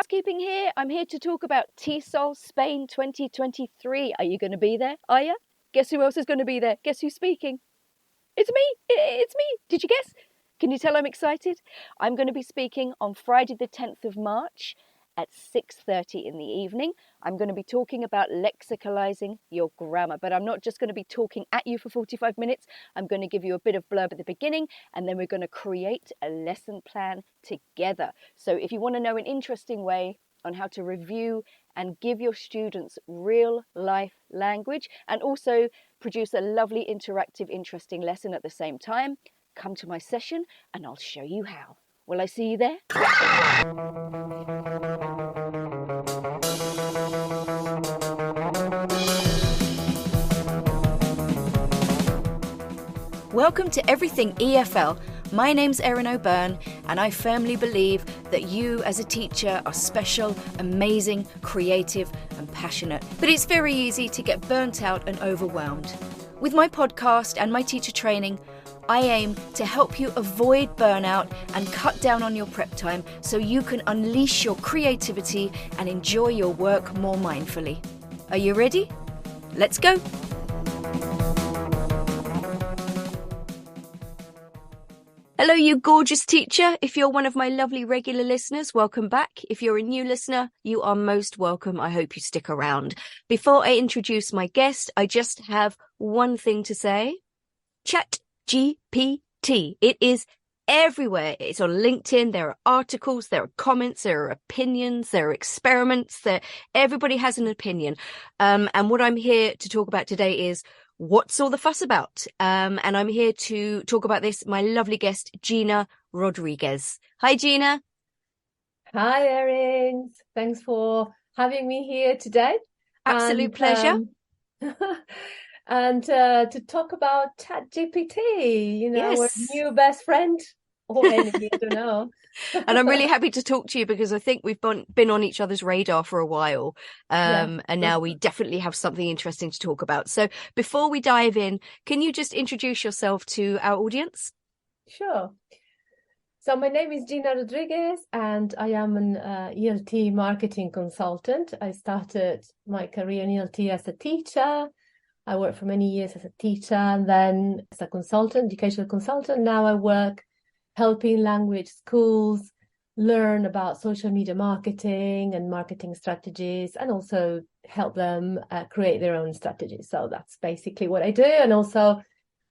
housekeeping here. I'm here to talk about TESOL Spain 2023. Are you going to be there? Are you? Guess who else is going to be there? Guess who's speaking? It's me. It's me. Did you guess? Can you tell I'm excited? I'm going to be speaking on Friday the 10th of March at 6:30 in the evening. I'm going to be talking about lexicalizing your grammar, but I'm not just going to be talking at you for 45 minutes. I'm going to give you a bit of blurb at the beginning, and then we're going to create a lesson plan together. So if you want to know an interesting way on how to review and give your students real life language and also produce a lovely interactive interesting lesson at the same time, come to my session and I'll show you how. Will I see you there? Welcome to Everything EFL. My name's Erin O'Byrne, and I firmly believe that you as a teacher are special, amazing, creative and passionate. But it's very easy to get burnt out and overwhelmed. With my podcast and my teacher training, I aim to help you avoid burnout and cut down on your prep time so you can unleash your creativity and enjoy your work more mindfully. Are you ready? Let's go! Hello, you gorgeous teacher. If you're one of my lovely regular listeners, welcome back. If you're a new listener, you are most welcome. I hope you stick around. Before I introduce my guest, I just have one thing to say. Chat GPT. It is everywhere. It's on LinkedIn. There are articles, there are comments, there are opinions, there are experiments. Everybody has an opinion. And what I'm here to talk about today is what's all the fuss about? And I'm here to talk about this. My lovely guest, Gina Rodriguez. Hi, Gina. Hi, Erin. Thanks for having me here today. Absolute pleasure. And to talk about Chat GPT, Yes. Our new best friend or enemy, I don't know. And I'm really happy to talk to you because I think we've been on each other's radar for a while. And now we definitely have something interesting to talk about. So before we dive in, can you just introduce yourself to our audience? Sure. So my name is Gina Rodriguez and I am an ELT marketing consultant. I started my career in ELT as a teacher. I worked for many years as a teacher and then as a consultant, educational consultant. Now I work helping language schools learn about social media marketing and marketing strategies and also help them create their own strategies. So that's basically what I do. And also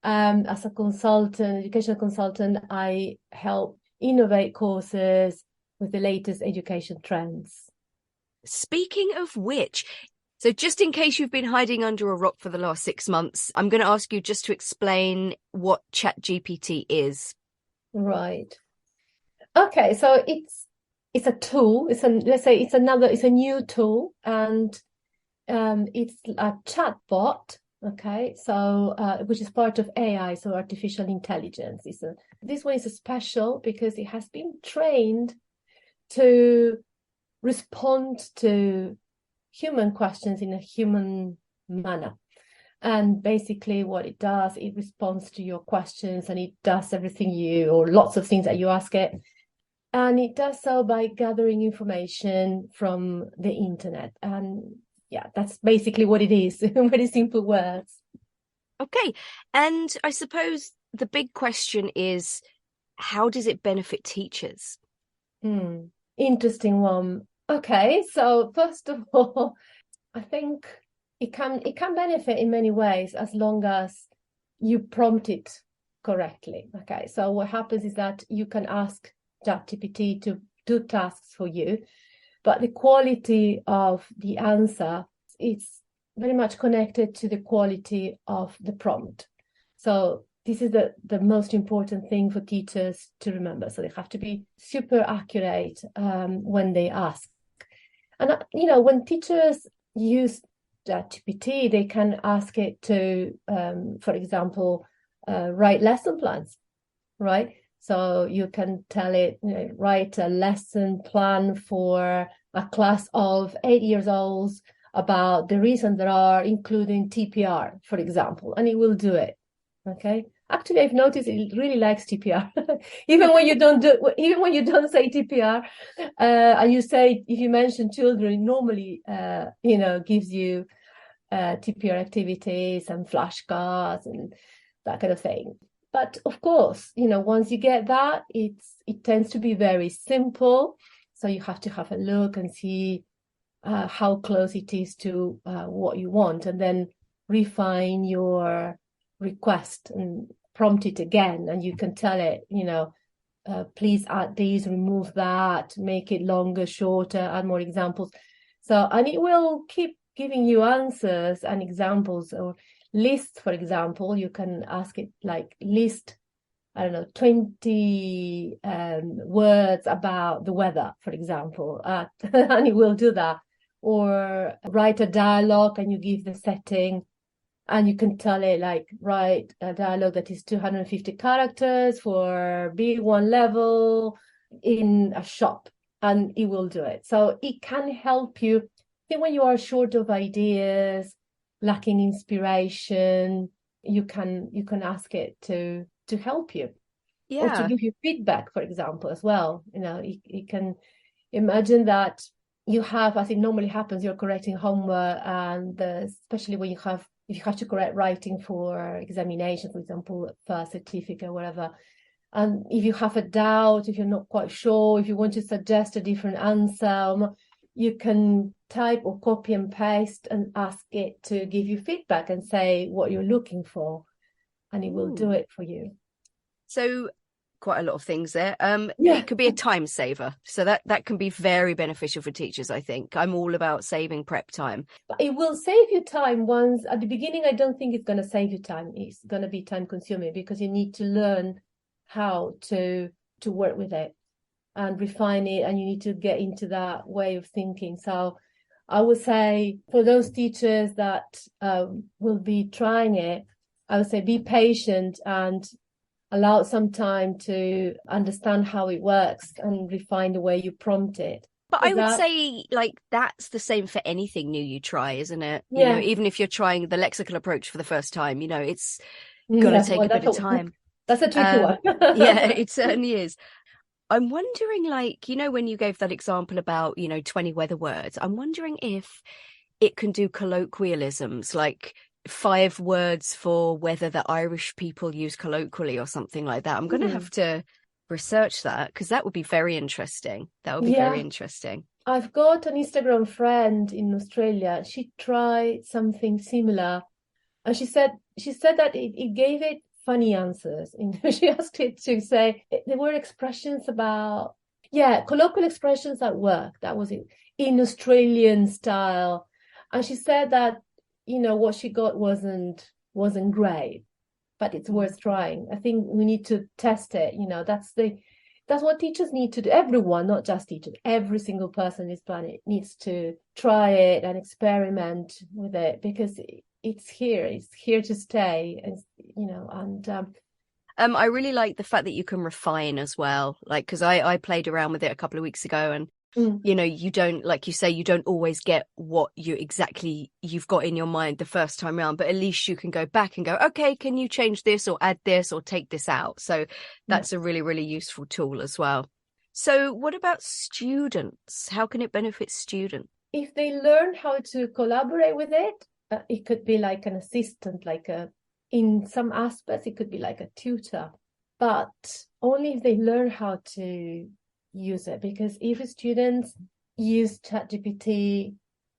as a consultant, educational consultant, I help innovate courses with the latest education trends. Speaking of which, so just in case you've been hiding under a rock for the last 6 months, I'm going to ask you just to explain what Chat GPT is. Right. Okay. So it's a tool. It's a new tool, and it's a chatbot. Okay. So which is part of AI, so artificial intelligence. This one is special because it has been trained to respond to human questions in a human manner. And basically what it does, it responds to your questions and it does everything or lots of things that you ask it. And it does so by gathering information from the internet. And that's basically what it is, in very simple words. Okay. And I suppose the big question is, how does it benefit teachers? Interesting one. Okay, so first of all, I think it can benefit in many ways as long as you prompt it correctly. Okay, so what happens is that you can ask ChatGPT to do tasks for you, but the quality of the answer is very much connected to the quality of the prompt. So this is the most important thing for teachers to remember. So they have to be super accurate when they ask. And, when teachers use ChatGPT, they can ask it to, for example, write lesson plans, right? So you can tell it, write a lesson plan for a class of 8 years olds about the reasons there are, including TPR, for example, and it will do it, okay? Actually, I've noticed it really likes TPR. Even when you don't say TPR, and you say, if you mention children, it normally, gives you TPR activities and flashcards and that kind of thing. But of course, once you get that, it tends to be very simple. So you have to have a look and see how close it is to what you want, and then refine your request and prompt it again. And you can tell it, please add these, remove that, make it longer, shorter, add more examples. So, and it will keep giving you answers and examples or lists. For example, you can ask it like list, I don't know, 20 words about the weather, for example, and it will do that. Or write a dialogue and you give the setting, and you can tell it like, write a dialogue that is 250 characters for B1 level in a shop, and it will do it. So it can help you. I think when you are short of ideas, lacking inspiration, you can ask it to help you. Or to give you feedback, for example, as well. You can imagine that you have, as it normally happens, you're correcting homework, and especially when if you have to correct writing for examination, for example, first certificate, whatever. And if you have a doubt, if you're not quite sure, if you want to suggest a different answer, you can type or copy and paste and ask it to give you feedback and say what you're looking for, and it will do it for you. So quite a lot of things there. Yeah. It could be a time saver. So that can be very beneficial for teachers, I think. I'm all about saving prep time. But it will save you time once at the beginning. I don't think it's going to save you time. It's going to be time consuming because you need to learn how to work with it and refine it, and you need to get into that way of thinking. So I would say for those teachers that will be trying it, I would say be patient and allow some time to understand how it works and refine the way you prompt it. But I would say like that's the same for anything new you try, isn't it? Yeah. Even if you're trying the lexical approach for the first time, it's got to take a bit of time. That's a tricky one. Yeah, it certainly is. I'm wondering, like, when you gave that example about, 20 weather words, I'm wondering if it can do colloquialisms, like 5 words for weather that Irish people use colloquially or something like that. I'm going to have to research that because that would be very interesting. That would be very interesting. I've got an Instagram friend in Australia. She tried something similar, and she said that it gave it funny answers. She asked it to say there were expressions about colloquial expressions at work. That was it, in Australian style, and she said that what she got wasn't great, but it's worth trying. I think we need to test it. That's what teachers need to do. Everyone, not just teachers, every single person on this planet needs to try it and experiment with it because it's here to stay. I really like the fact that you can refine as well, like because I played around with it a couple of weeks ago, and you don't, like you say, you don't always get what you've got in your mind the first time around, but at least you can go back and go, okay, can you change this or add this or take this out? So that's a really, really useful tool as well. So what about students? How can it benefit students? If they learn how to collaborate with it, it could be like an assistant, in some aspects, it could be like a tutor, but only if they learn how to use it. Because if students use Chat GPT,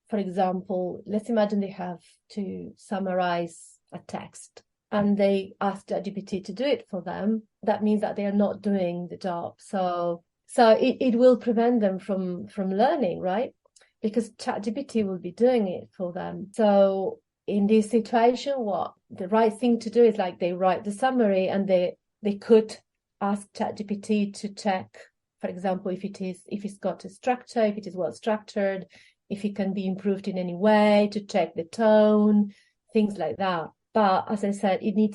for example, let's imagine they have to summarize a text and they ask Chat GPT to do it for them, that means that they are not doing the job. So it will prevent them from learning, right? Because Chat GPT will be doing it for them. So in this situation, what the right thing to do is like they write the summary and they could ask Chat GPT to check, for example, if it's got a structure, if it is well structured, if it can be improved in any way, to check the tone, things like that. But as I said, the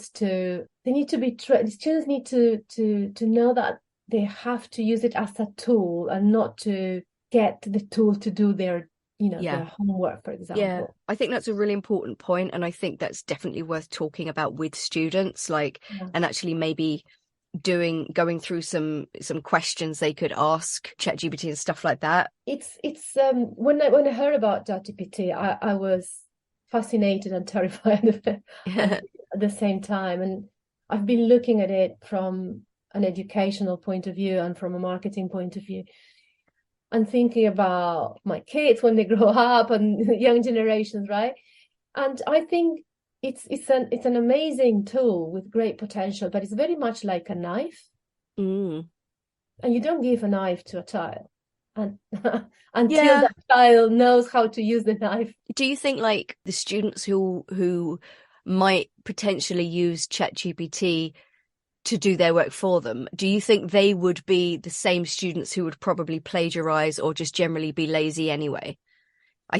students need to know that they have to use it as a tool and not to get the tool to do their their homework, for Yeah, example. I think that's a really important point, and I think that's definitely worth talking about with students, and actually maybe going through some questions they could ask Chat GPT and stuff like that. It's when I heard about Chat GPT, I was fascinated and terrified at the same time. And I've been looking at it from an educational point of view and from a marketing point of view, and thinking about my kids when they grow up and young generations, right? And I think it's an amazing tool with great potential, but it's very much like a knife. Mm. And you don't give a knife to a child and until Yeah. that child knows how to use the knife. Do you think like the students who might potentially use Chat GPT to do their work for them, do you think they would be the same students who would probably plagiarize or just generally be lazy anyway? I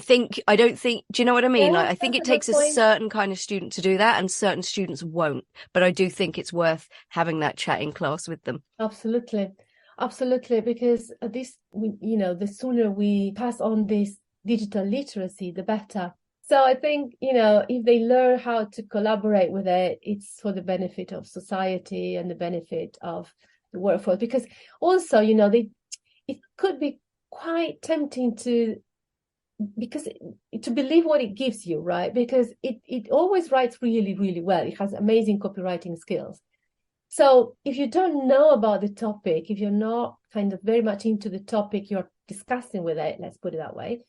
don't think, do you know what I mean? Yeah, Like, I think that's it a good takes a point. certain kind of student to do that, and certain students won't. But I do think it's worth having that chat in class with them. Absolutely. Absolutely. Because the sooner we pass on this digital literacy, the better. So I think, if they learn how to collaborate with it, it's for the benefit of society and the benefit of the workforce. Because also, it could be quite tempting to believe what it gives you, right? Because it always writes really, really well. It has amazing copywriting skills. So if you don't know about the topic, if you're not kind of very much into the topic you're discussing with it, let's put it that way,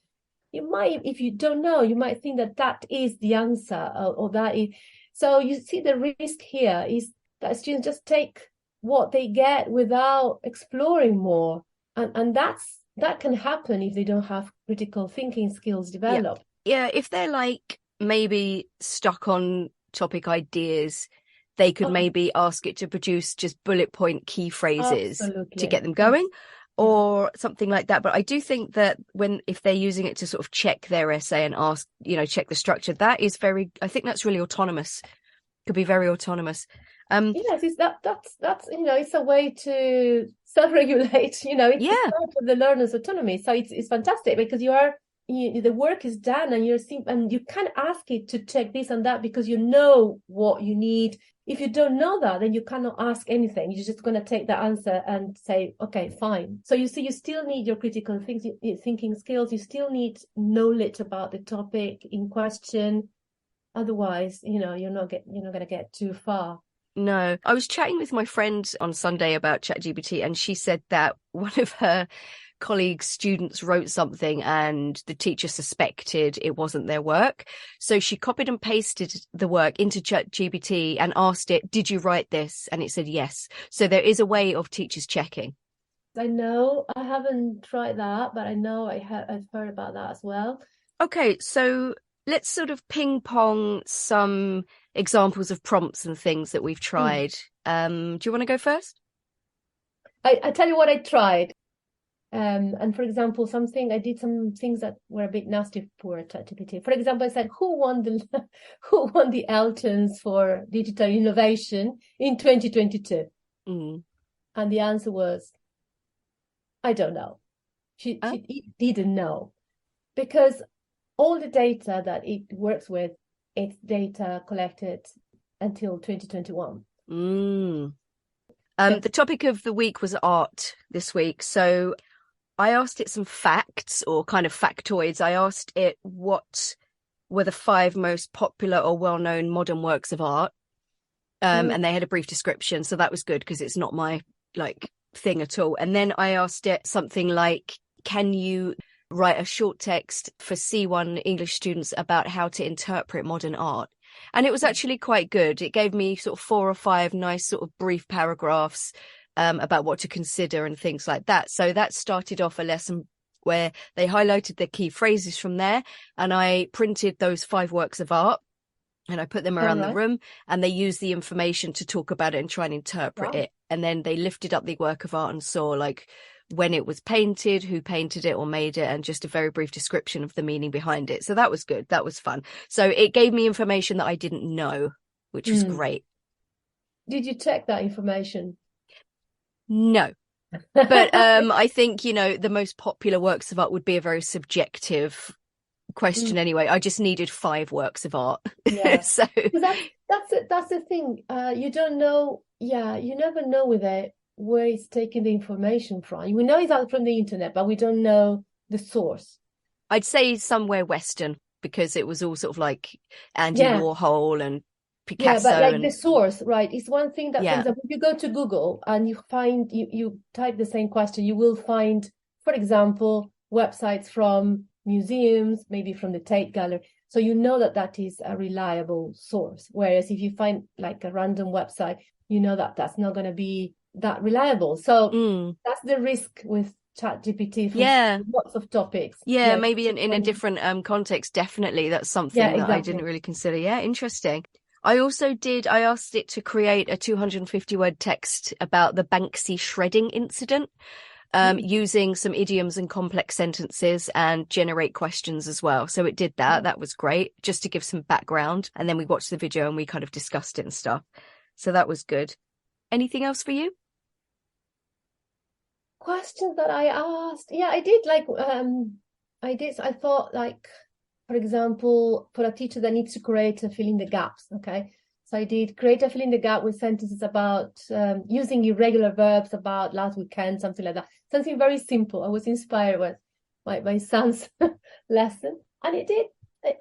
you might, if you don't know, you might think that is the answer, or that is. So you see the risk here is that students just take what they get without exploring more. And that can happen if they don't have critical thinking skills developed. Yeah, if they're like maybe stuck on topic ideas, they could maybe ask it to produce just bullet point key phrases to get them going, or something like that. But I do think that if they're using it to sort of check their essay and ask, check the structure, I think that's really autonomous. Could be very autonomous. Yes, that's it's a way to self-regulate. It's part of the learner's autonomy. So it's fantastic because the work is done and and you can ask it to check this and that because you know what you need. If you don't know that, then you cannot ask anything. You're just going to take the answer and say, okay, fine. So you see, you still need your critical thinking skills. You still need knowledge about the topic in question. Otherwise, you're not going to get too far. No, I was chatting with my friend on Sunday about ChatGPT, and she said that one of her colleagues' students wrote something and the teacher suspected it wasn't their work. So she copied and pasted the work into ChatGPT and asked it, "Did you write this?" And it said yes. So there is a way of teachers checking. I know, I haven't tried that, but I know I've heard about that as well. Okay, so let's sort of ping pong some examples of prompts and things that we've tried. Do you want to go first? I tell you what I tried. And for example, I did some things that were a bit nasty for ChatGPT. For example, I said, who won the Eltons for digital innovation in 2022? And the answer was, I don't know. She didn't know, because all the data that it works with, it's data collected until 2021. The topic of the week was art this week. So I asked it some facts or kind of factoids. I asked it what were the 5 most popular or well-known modern works of art. And they had a brief description. So that was good because it's not my thing at all. And then I asked it something like, can you write a short text for C1 English students about how to interpret modern art? And it was actually quite good. It gave me sort of 4 or 5 nice sort of brief paragraphs about what to consider and things like that. So that started off a lesson where they highlighted the key phrases from there, and I printed those 5 works of art and I put them around the room, and they used the information to talk about it and try and interpret it. And then they lifted up the work of art and saw when it was painted, who painted it or made it, and just a very brief description of the meaning behind it. So that was good. That was fun. So it gave me information that I didn't know, which was great. Did you check that information? No. But I think, the most popular works of art would be a very subjective question anyway. I just needed 5 works of art. Yeah. So That's the thing. You don't know. Yeah, you never know with it where it's taking the information from. We know it's out from the internet, but we don't know the source. I'd say somewhere Western, because it was all sort of like Andy Warhol and Picasso. Yeah, but like the source, right? It's one thing that, for Yeah. example, if you go to Google and you find you type the same question, you will find, for example, websites from museums, maybe from the Tate Gallery. So you know that that is a reliable source. Whereas if you find like a random website, you know that that's not going to be that reliable. So that's the risk with Chat GPT for lots of topics. Yeah, maybe in a different context, definitely. That's something that I didn't really consider. Yeah, interesting. I asked it to create a 250-word text about the Banksy shredding incident, using some idioms and complex sentences, and generate questions as well. So it did that. That was great, just to give some background. And then we watched the video and we kind of discussed it and stuff. So that was good. Anything else for you? Questions that I asked. Yeah, I did I thought, like, for example, for a teacher that needs to create a fill in the gaps. Okay. So I did create a fill in the gap with sentences about using irregular verbs about last weekend, something like that. Something very simple. I was inspired with my son's lesson, and it did.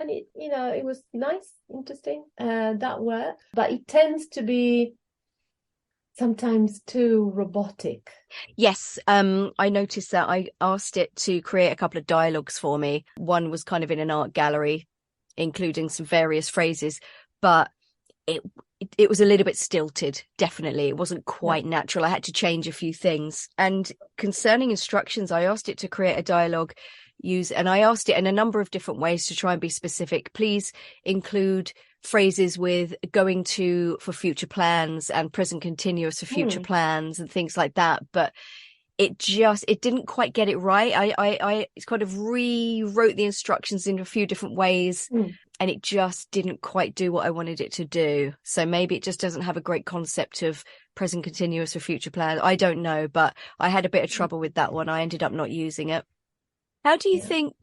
And it was nice, interesting, that word. But it tends to be sometimes too robotic. Yes, I noticed that. I asked it to create a couple of dialogues for me. One was kind of in an art gallery, including some various phrases, but it was a little bit stilted. Definitely, it wasn't quite natural. I had to change a few things. And concerning instructions, I asked it to create a dialogue. And I asked it in a number of different ways to try and be specific. Please include phrases with going to for future plans and present continuous for future plans and things like that. But it didn't quite get it right. I kind of rewrote the instructions in a few different ways, and it just didn't quite do what I wanted it to do. So maybe it just doesn't have a great concept of present continuous for future plans. I don't know, but I had a bit of trouble with that one. I ended up not using it. How do you think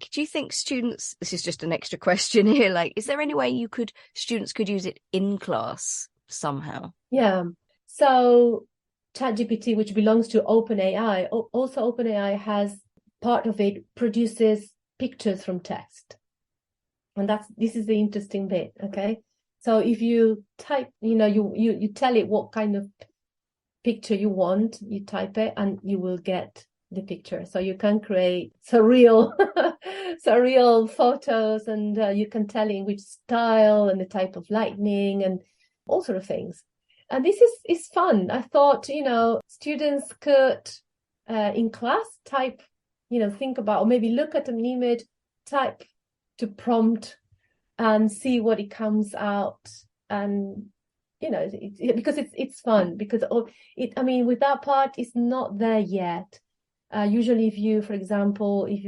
students, this is just an extra question here, like, is there any way students could use it in class somehow? Yeah. So Chat GPT, which belongs to OpenAI, also OpenAI has part of it produces pictures from text. And this is the interesting bit. Okay. So if you type, you tell it what kind of picture you want, you type it and you will get the picture. So you can create surreal photos, and you can tell in which style and the type of lighting and all sort of things. And this is fun. I thought, students could in class type, think about, or maybe look at an image, type to prompt and see what it comes out. And because it's fun, because with that part, it's not there yet. Usually if you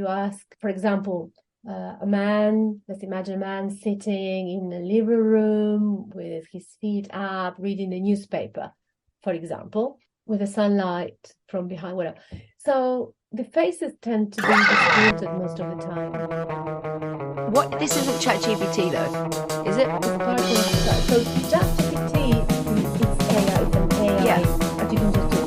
ask, for example, a man, let's imagine a man sitting in the living room with his feet up, reading the newspaper, for example, with the sunlight from behind, whatever. So the faces tend to be distorted most of the time. This isn't ChatGPT though, is it? It's part of that. So ChatGPT, it's AI, it's an AI that you can just do.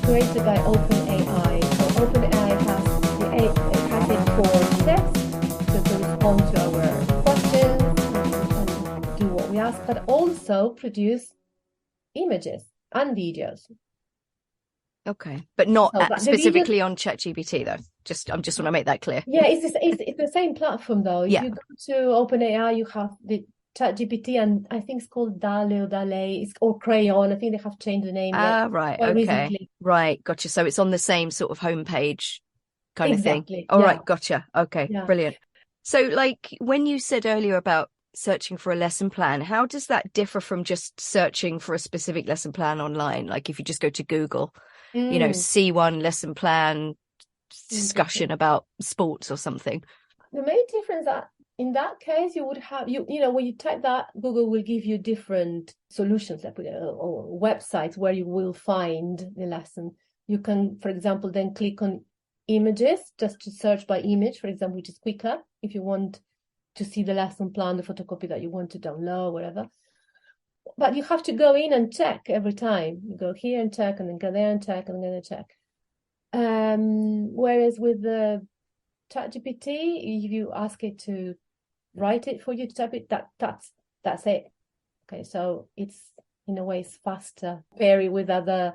Created by OpenAI. So OpenAI has it for text, so to respond to our questions and do what we ask, but also produce images and videos. Okay, but not specifically on ChatGPT though. I just want to make that clear. Yeah, it's the same platform though. If you go to OpenAI, you have the ChatGPT, and I think it's called DALL-E, or Crayon. I think they have changed the name. Right. Okay. Recently. Right. Gotcha. So it's on the same sort of homepage kind of thing. All right. Gotcha. Okay. Yeah. Brilliant. So, like, when you said earlier about searching for a lesson plan, how does that differ from just searching for a specific lesson plan online? Like, if you just go to Google, C1 lesson plan discussion about sports or something. The main difference that in that case, you would have, when you type that, Google will give you different solutions, or websites where you will find the lesson. You can, for example, then click on images, just to search by image, for example, which is quicker if you want to see the lesson plan, the photocopy that you want to download, whatever. But you have to go in and check every time. You go here and check, and then go there and check, and then check. Whereas with the Chat GPT, if you ask it to write it for you to type it, that's it. Okay, so it's in a way it's faster. Vary with other,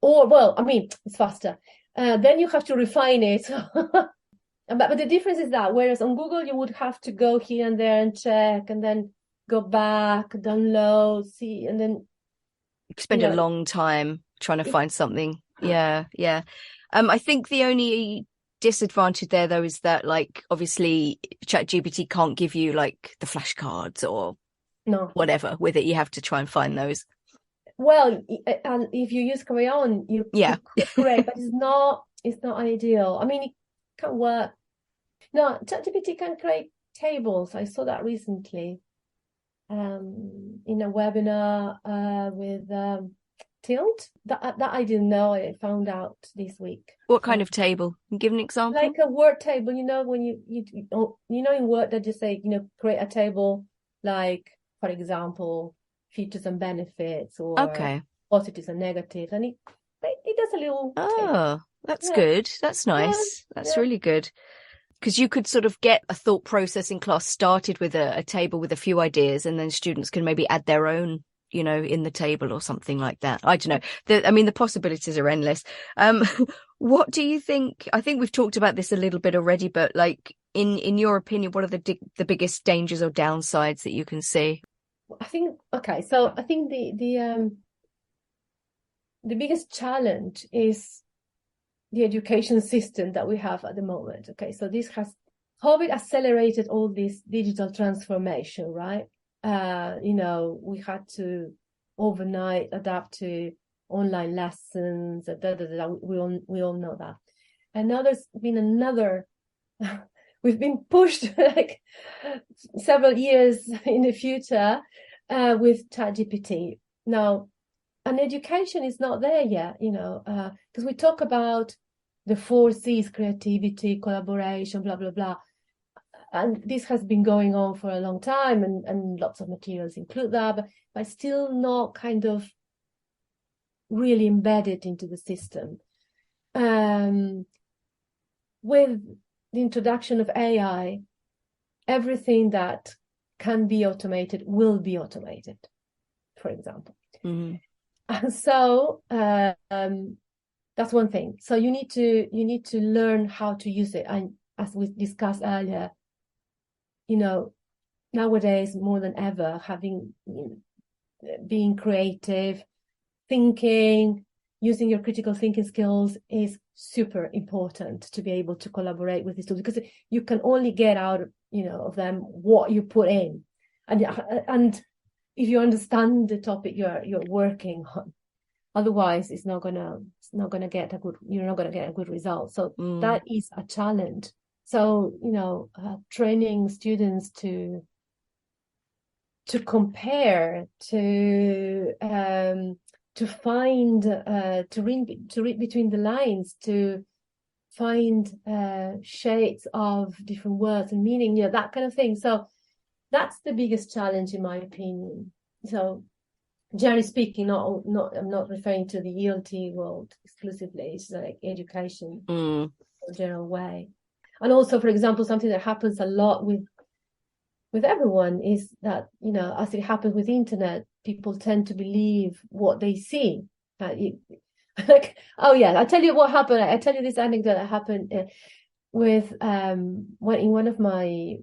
or well, I mean, it's faster. Then you have to refine it. But the difference is that whereas on Google you would have to go here and there and check, and then go back, download, see, and then spend a long time trying to find something. Yeah. I think the only disadvantage there though is that, like, obviously Chat GPT can't give you like the flashcards or whatever with it. You have to try and find those. Well, and if you use Crayon, you could create, but it's not ideal. I mean, it can work. No, ChatGPT can create tables. I saw that recently in a webinar with Tilt. That I didn't know. I found out this week. What kind of table? Can you give an example? Like a word table. You know, when you in Word that you say, create a table, like, for example, features and benefits, or positives and negatives, and it does a little table. That's good. That's nice. That's really good. Because you could sort of get a thought process in class started with a table with a few ideas, and then students can maybe add their own, in the table or something like that. I don't know. The possibilities are endless. What do you think? I think we've talked about this a little bit already, but like in your opinion, what are the biggest dangers or downsides that you can see? I think the biggest challenge is the education system that we have at the moment. Okay, so COVID accelerated all this digital transformation, right? We had to overnight adapt to online lessons. We all know that. And now there's been we've been pushed like several years in the future with ChatGPT. Now, and education is not there yet, because we talk about the 4 C's: creativity, collaboration, blah, blah, blah. And this has been going on for a long time, and lots of materials include that, but still not kind of really embedded into the system. With the introduction of AI, everything that can be automated will be automated, for example. Mm-hmm. And so that's one thing. So you need to learn how to use it. And as we discussed earlier, nowadays more than ever, being creative, thinking, using your critical thinking skills is super important to be able to collaborate with these tools, because you can only get out of them what you put in, and if you understand the topic you're working on, otherwise you're not gonna get a good result. So that is a challenge. So training students to compare, to find, to read between the lines, to find shades of different words and meaning, that kind of thing. So that's the biggest challenge, in my opinion. So generally speaking, I'm not referring to the ELT world exclusively. It's like education in a general way. And also, for example, something that happens a lot with everyone is that, as it happens with internet, people tend to believe what they see. I'll tell you what happened. I tell you this anecdote that happened with in one of my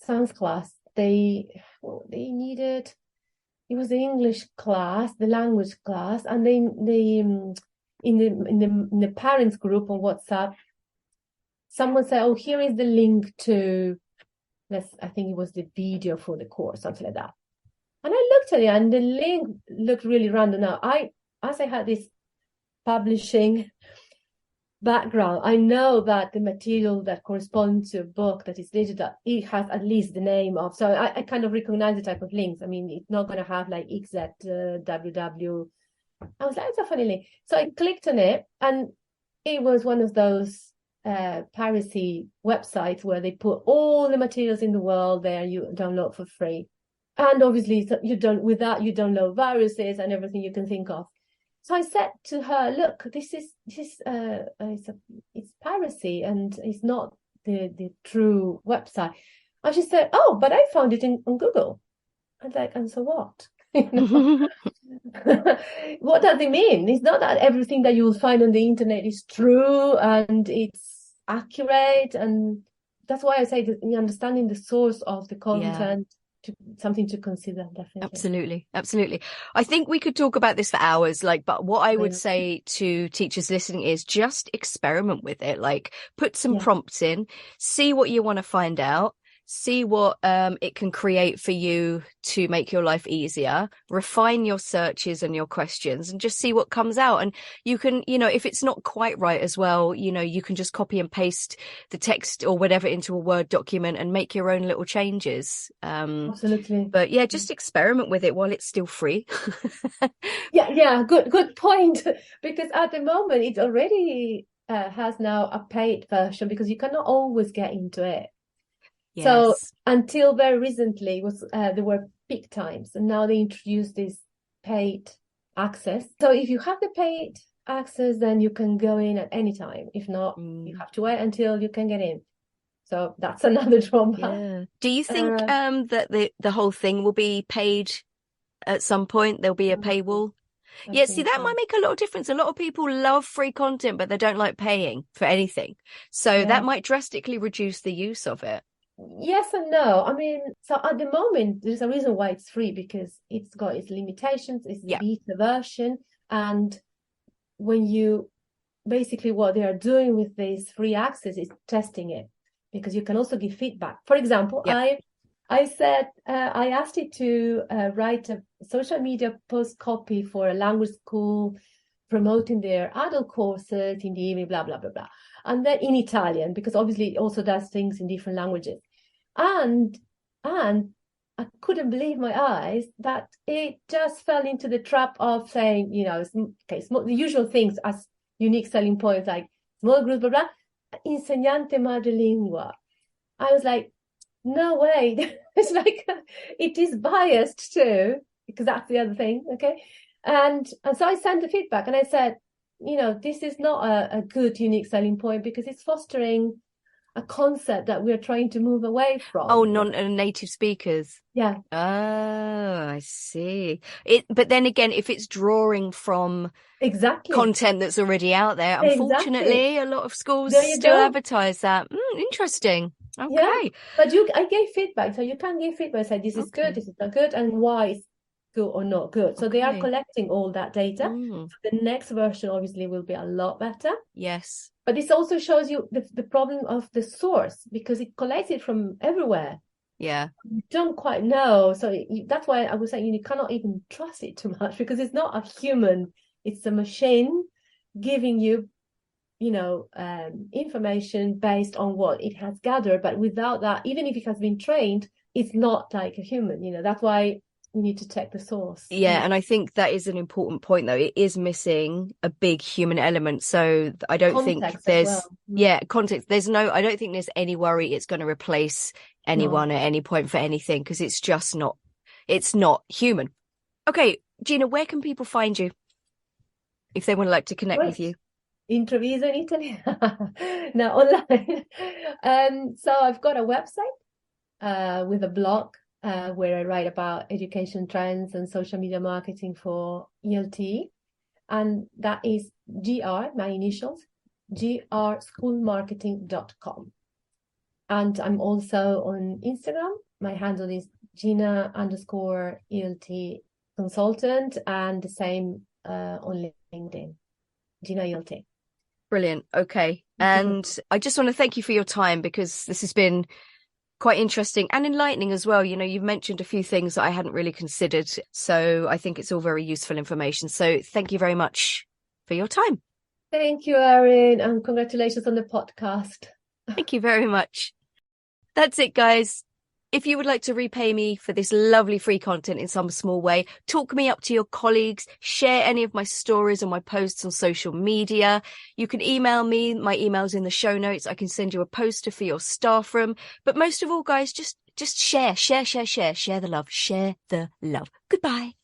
son's class. They needed, it was the English class, the language class, and they in the parents group on WhatsApp, someone said, "Oh, here is the link to," I think it was the video for the course, something like that. And I looked at it, and the link looked really random. Now, as I had this publishing background, I know that the material that corresponds to a book that is digital, it has at least the name of. So I kind of recognize the type of links. I mean, it's not going to have like XZWW. I was like, it's a funny link. So I clicked on it, and it was one of those piracy websites where they put all the materials in the world there and you download for free. And obviously you download viruses and everything you can think of. So I said to her, look, it's piracy and it's not the true website. And she said, oh, but I found it on Google. I was like, and so what? What does it mean? It's not that everything that you will find on the internet is true and it's accurate. And that's why I say that understanding the source of the content, something to consider, definitely. Absolutely. I think we could talk about this for hours, but what I would say to teachers listening is just experiment with it. Put some prompts in, see what you want to find out, see what it can create for you to make your life easier, refine your searches and your questions, and just see what comes out. And you can, if it's not quite right as well, you can just copy and paste the text or whatever into a Word document and make your own little changes. Absolutely. But just experiment with it while it's still free. Good point. Because at the moment it already has now a paid version because you cannot always get into it. Yes. So until very recently there were peak times, and now they introduced this paid access. So if you have the paid access, then you can go in at any time. If not, you have to wait until you can get in. So that's another drawback. Yeah. Do you think that the whole thing will be paid at some point? There'll be a paywall? See, that might make a lot of difference. A lot of people love free content, but they don't like paying for anything. So that might drastically reduce the use of it. Yes and no. I mean, so at the moment, there's a reason why it's free, because it's got its limitations. It's the beta version. And when you basically what they are doing with this free access is testing it, because you can also give feedback. For example, I said, I asked it to write a social media post copy for a language school promoting their adult courses in the evening, blah, blah, blah, blah. And then in Italian, because obviously it also does things in different languages. And I couldn't believe my eyes that it just fell into the trap of saying, the usual things as unique selling points, like small group, blah, blah, insegnante madrelingua. I was like, no way. It's like, it is biased too, because that's the other thing, okay? And so I sent the feedback and I said, this is not a good unique selling point, because it's fostering a concept that we're trying to move away from. Oh, non-native speakers. Yeah. Oh, I see. But then again, if it's drawing from content that's already out there, unfortunately, a lot of schools still advertise that. Interesting. Okay. Yeah. But I gave feedback, so you can give feedback. I said, this is good, this is not good, and why it's good or not good. So they are collecting all that data. So the next version obviously will be a lot better. Yes. But this also shows you the problem of the source, because it collects it from everywhere. Yeah. You don't quite know. So that's why I was saying you cannot even trust it too much, because it's not a human. It's a machine giving you, information based on what it has gathered. But without that, even if it has been trained, it's not like a human. That's why you need to check the source. Yeah, and I think that is an important point, though. It is missing a big human element. So I don't think there's context. I don't think there's any worry it's going to replace anyone at any point for anything, because it's just not human. Okay, Gina, where can people find you if they would like to connect with you? In Treviso, in Italy. No, online. So I've got a website with a blog where I write about education trends and social media marketing for ELT. And that is my initials, grschoolmarketing.com. And I'm also on Instagram. My handle is Gina_ELT consultant, and the same on LinkedIn, Gina ELT. Brilliant. Okay. And I just want to thank you for your time, because this has been quite interesting and enlightening as well. You've mentioned a few things that I hadn't really considered. So I think it's all very useful information. So thank you very much for your time. Thank you, Erin, and congratulations on the podcast. Thank you very much. That's it, guys. If you would like to repay me for this lovely free content in some small way, talk me up to your colleagues, share any of my stories or my posts on social media. You can email me. My email's in the show notes. I can send you a poster for your staff room. But most of all, guys, just share the love. Share the love. Goodbye.